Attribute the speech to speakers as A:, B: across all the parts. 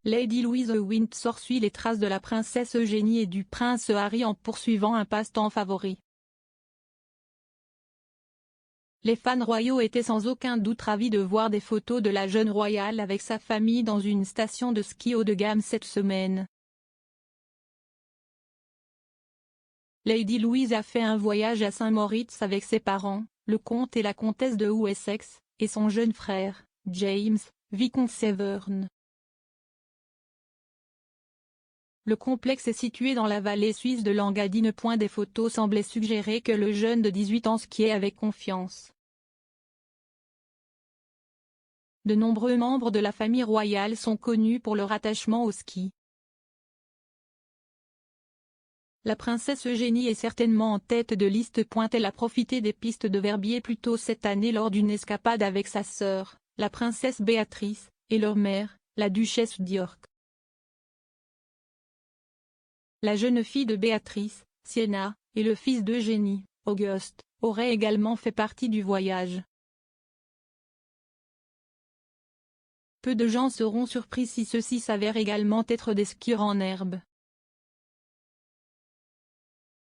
A: Lady Louise de Windsor suit les traces de la princesse Eugénie et du prince Harry en poursuivant un passe-temps favori. Les fans royaux étaient sans aucun doute ravis de voir des photos de la jeune royale avec sa famille dans une station de ski haut de gamme cette semaine. Lady Louise a fait un voyage à Saint-Moritz avec ses parents, le comte et la comtesse de Wessex, et son jeune frère, James, vicomte Severn. Le complexe est situé dans la vallée suisse de l'Engadine. Des photos semblaient suggérer que le jeune de 18 ans skiait avec confiance. De nombreux membres de la famille royale sont connus pour leur attachement au ski. La princesse Eugénie est certainement en tête de liste. Elle a profité des pistes de Verbier plus tôt cette année lors d'une escapade avec sa sœur, la princesse Béatrice, et leur mère, la duchesse d'York. La jeune fille de Béatrice, Sienna, et le fils d'Eugénie, Auguste, auraient également fait partie du voyage. Peu de gens seront surpris si ceux-ci s'avèrent également être des skieurs en herbe.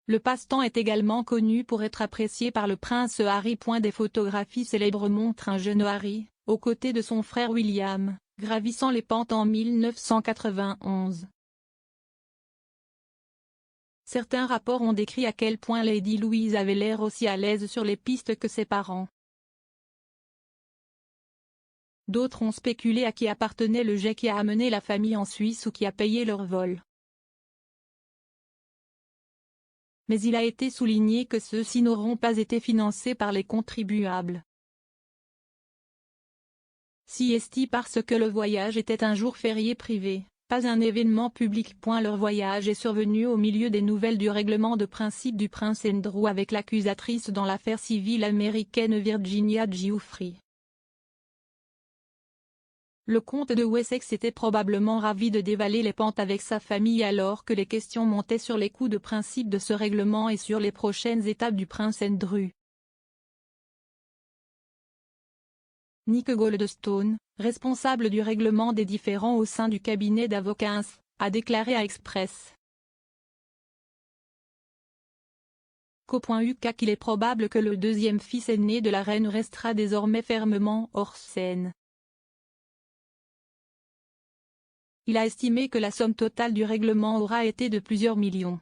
A: Le passe-temps est également connu pour être apprécié par le prince Harry. Des photographies célèbres montrent un jeune Harry, aux côtés de son frère William, gravissant les pentes en 1991. Certains rapports ont décrit à quel point Lady Louise avait l'air aussi à l'aise sur les pistes que ses parents. D'autres ont spéculé à qui appartenait le jet qui a amené la famille en Suisse ou qui a payé leur vol. Mais il a été souligné que ceux-ci n'auront pas été financés par les contribuables. Si est parce que le voyage était un jour férié privé, pas un événement public. Leur voyage est survenu au milieu des nouvelles du règlement de principe du prince Andrew avec l'accusatrice dans l'affaire civile américaine Virginia Giuffre. Le comte de Wessex était probablement ravi de dévaler les pentes avec sa famille alors que les questions montaient sur les coûts de principe de ce règlement et sur les prochaines étapes du prince Andrew. Nick Goldstone, responsable du règlement des différends au sein du cabinet d'avocats, a déclaré à Express. .uk qu'il est probable que le deuxième fils aîné de la reine restera désormais fermement hors scène. Il a estimé que la somme totale du règlement aura été de plusieurs millions.